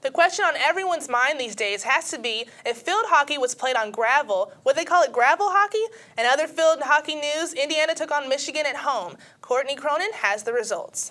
The question on everyone's mind these days has to be if field hockey was played on gravel, would they call it gravel hockey? In other field hockey news, Indiana took on Michigan at home. Courtney Cronin has the results.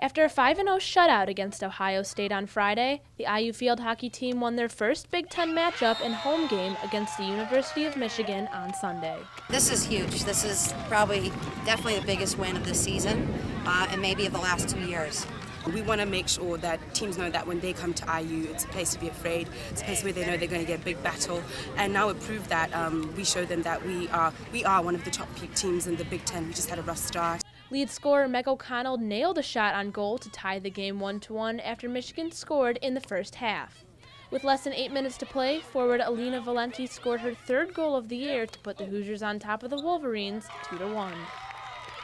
After a 5-0 shutout against Ohio State on Friday, the IU field hockey team won their first Big Ten matchup and home game against the University of Michigan on Sunday. This is huge. This is definitely the biggest win of the season and maybe of the last 2 years. We want to make sure that teams know that when they come to IU, it's a place to be afraid. It's a place where they know they're going to get a big battle. And now we prove that. We show them that we are one of the top teams in the Big Ten. We just had a rough start. Lead scorer Meg O'Connell nailed a shot on goal to tie the game 1-1 after Michigan scored in the first half. With less than 8 minutes to play, forward Alina Valenti scored her third goal of the year to put the Hoosiers on top of the Wolverines 2-1.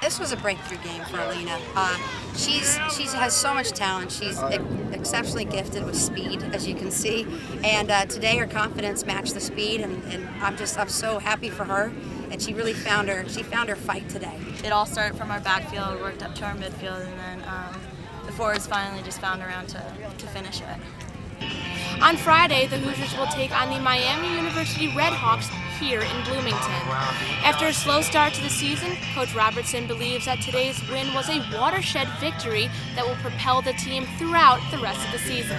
This was a breakthrough game for Alina. She has so much talent. She's exceptionally gifted with speed, as you can see. And today her confidence matched the speed, and I'm so happy for her. And she really found her fight today. It all started from our backfield, worked up to our midfield, and then the forwards finally just found around to finish it. On Friday, the Hoosiers will take on the Miami University Redhawks here in Bloomington. After a slow start to the season, Coach Robertson believes that today's win was a watershed victory that will propel the team throughout the rest of the season.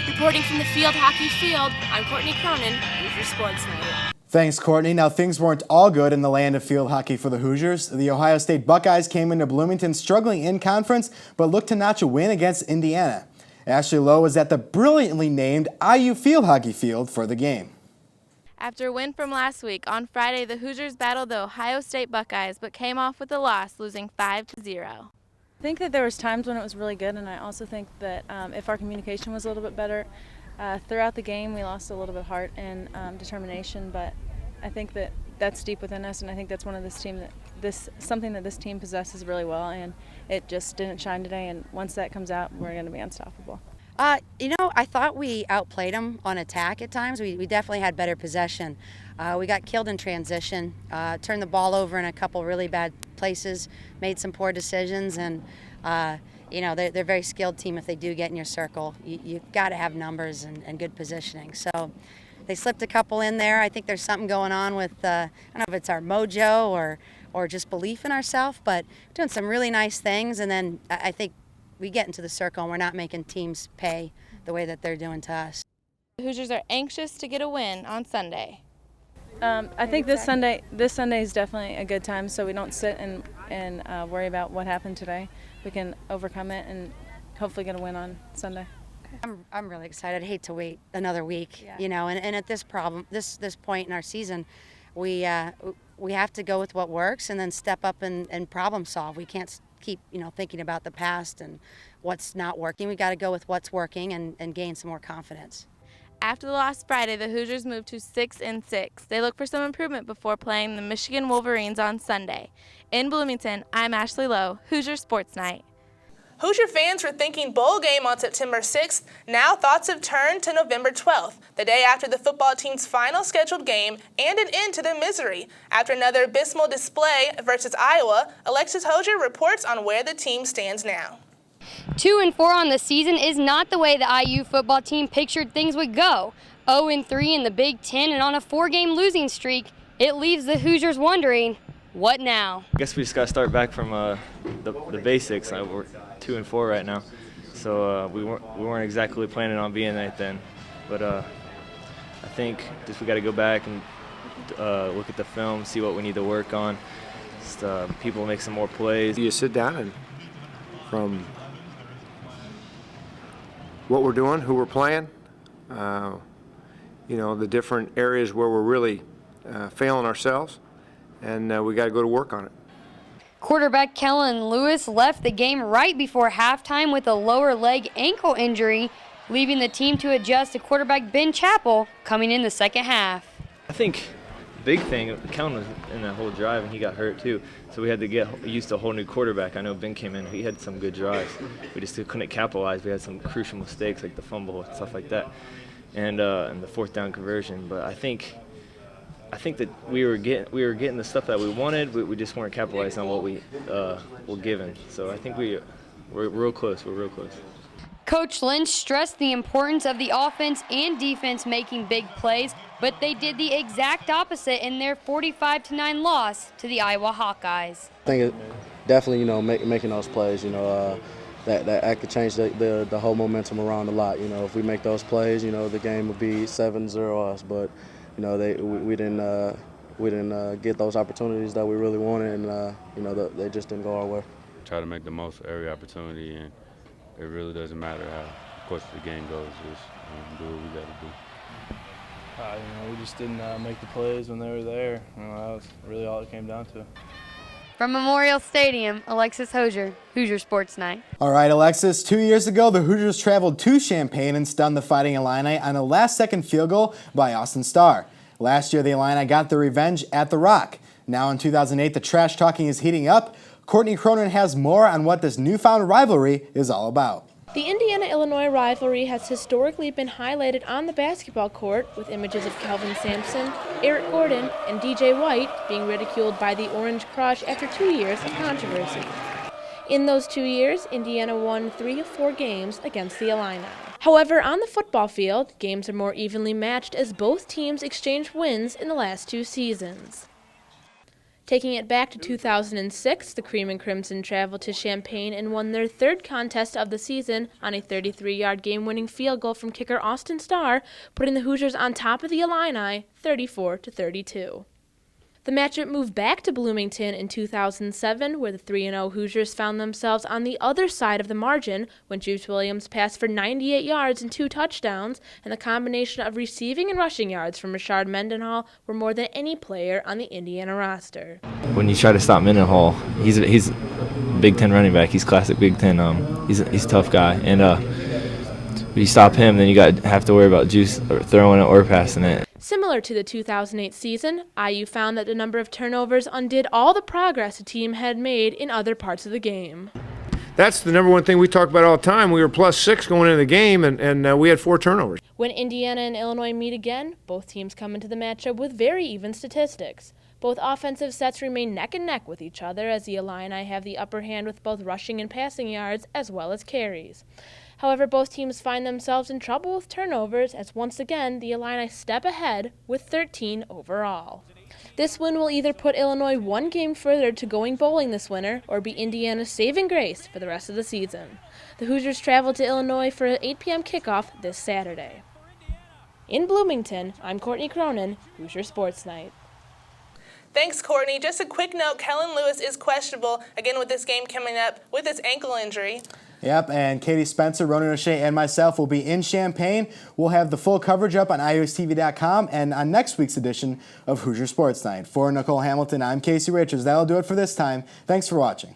Reporting from the field hockey field, I'm Courtney Cronin, Hoosier Sports Night. Thanks, Courtney. Now, things weren't all good in the land of field hockey for the Hoosiers. The Ohio State Buckeyes came into Bloomington struggling in conference, but looked to notch a win against Indiana. Ashley Lowe was at the brilliantly named IU field hockey field for the game. After a win from last week, on Friday the Hoosiers battled the Ohio State Buckeyes, but came off with a loss, losing 5-0. I think that there was times when it was really good, and I also think that if our communication was a little bit better, throughout the game we lost a little bit of heart and determination, but I think that that's deep within us, and I think that's one of something that this team possesses really well, and it just didn't shine today, and once that comes out, we're going to be unstoppable. I thought we outplayed them on attack at times. We definitely had better possession. We got killed in transition, turned the ball over in a couple really bad places, made some poor decisions, and they're a very skilled team. If they do get in your circle, you've got to have numbers and good positioning. So they slipped a couple in there. I think there's something going on with, I don't know if it's our mojo or just belief in ourselves, but doing some really nice things, and then I think we get into the circle and we're not making teams pay the way that they're doing to us. The Hoosiers are anxious to get a win on Sunday. I think this Sunday is definitely a good time, so we don't sit and worry about what happened today. We can overcome it and hopefully get a win on Sunday. I'm really excited. I hate to wait another week, and at this point in our season, we have to go with what works and then step up and problem solve. We can't keep thinking about the past and what's not working. We got to go with what's working and gain some more confidence. After the loss Friday, the Hoosiers moved to 6-6. They look for some improvement before playing the Michigan Wolverines on Sunday. In Bloomington, I'm Ashley Lowe, Hoosier Sports Night. Hoosier fans were thinking bowl game on September 6th. Now thoughts have turned to November 12th, the day after the football team's final scheduled game and an end to their misery. After another abysmal display versus Iowa, Alexis Hosier reports on where the team stands now. 2-4 on the season is not the way the IU football team pictured things would go. 0-3 in the Big Ten and on a 4-game losing streak, it leaves the Hoosiers wondering, what now? I guess we just got to start back from the basics. We're 2-4 right now, so we weren't exactly planning on being that then. But I think just we got to go back and look at the film, see what we need to work on. Just, people make some more plays. You sit down and from what we're doing, who we're playing, the different areas where we're really failing ourselves, and we got to go to work on it. Quarterback Kellen Lewis left the game right before halftime with a lower leg ankle injury, leaving the team to adjust to quarterback Ben Chappell coming in the second half. I think the big thing, Kellen was in that whole drive and he got hurt too, so we had to get used to a whole new quarterback. I know Ben came in, he had some good drives. We just couldn't capitalize. We had some crucial mistakes like the fumble and stuff like that, and the fourth down conversion. But I think that we were getting the stuff that we wanted. We just weren't capitalizing on what we were given. So I think we're real close. We're real close. Coach Lynch stressed the importance of the offense and defense making big plays, but they did the exact opposite in their 45-9 loss to the Iowa Hawkeyes. I think it definitely, making those plays, that could change the whole momentum around a lot. If we make those plays, the game would be 7-0 us. But we didn't get those opportunities that we really wanted, and they just didn't go our way. Try to make the most of every opportunity, and it really doesn't matter how, of course, the game goes. Just do what we got to do. We just didn't make the plays when they were there. That was really all it came down to. From Memorial Stadium, Alexis Hosier, Hoosier Sports Night. All right, Alexis, 2 years ago, the Hoosiers traveled to Champaign and stunned the Fighting Illini on a last-second field goal by Austin Starr. Last year, the Illini got their revenge at the Rock. Now in 2008, the trash talking is heating up. Courtney Cronin has more on what this newfound rivalry is all about. The Indiana-Illinois rivalry has historically been highlighted on the basketball court with images of Kelvin Sampson, Eric Gordon, and DJ White being ridiculed by the Orange Crush after 2 years of controversy. In those 2 years, Indiana won 3 of 4 games against the Illini. However, on the football field, games are more evenly matched as both teams exchanged wins in the last 2 seasons. Taking it back to 2006, the Cream and Crimson traveled to Champaign and won their 3rd contest of the season on a 33-yard game-winning field goal from kicker Austin Starr, putting the Hoosiers on top of the Illini 34-32. The matchup moved back to Bloomington in 2007, where the 3-0 Hoosiers found themselves on the other side of the margin when Juice Williams passed for 98 yards and 2 touchdowns, and the combination of receiving and rushing yards from Rashard Mendenhall were more than any player on the Indiana roster. When you try to stop Mendenhall, he's a Big Ten running back. He's classic Big Ten. He's a tough guy, and if you stop him, then you have to worry about Juice throwing it or passing it. Similar to the 2008 season, IU found that the number of turnovers undid all the progress the team had made in other parts of the game. That's the number one thing we talk about all the time. We were +6 going into the game, and we had 4 turnovers. When Indiana and Illinois meet again, both teams come into the matchup with very even statistics. Both offensive sets remain neck and neck with each other as the Illini have the upper hand with both rushing and passing yards as well as carries. However, both teams find themselves in trouble with turnovers as once again the Illini step ahead with 13 overall. This win will either put Illinois 1 game further to going bowling this winter or be Indiana's saving grace for the rest of the season. The Hoosiers travel to Illinois for an 8 p.m. kickoff this Saturday. In Bloomington, I'm Courtney Cronin, Hoosier Sports Night. Thanks, Courtney. Just a quick note, Kellen Lewis is questionable, again with this game coming up with his ankle injury. Yep, and Katie Spencer, Ronan O'Shea, and myself will be in Champaign. We'll have the full coverage up on iustv.com and on next week's edition of Hoosier Sports Night. For Nicole Hamilton, I'm Casey Richards. That'll do it for this time. Thanks for watching.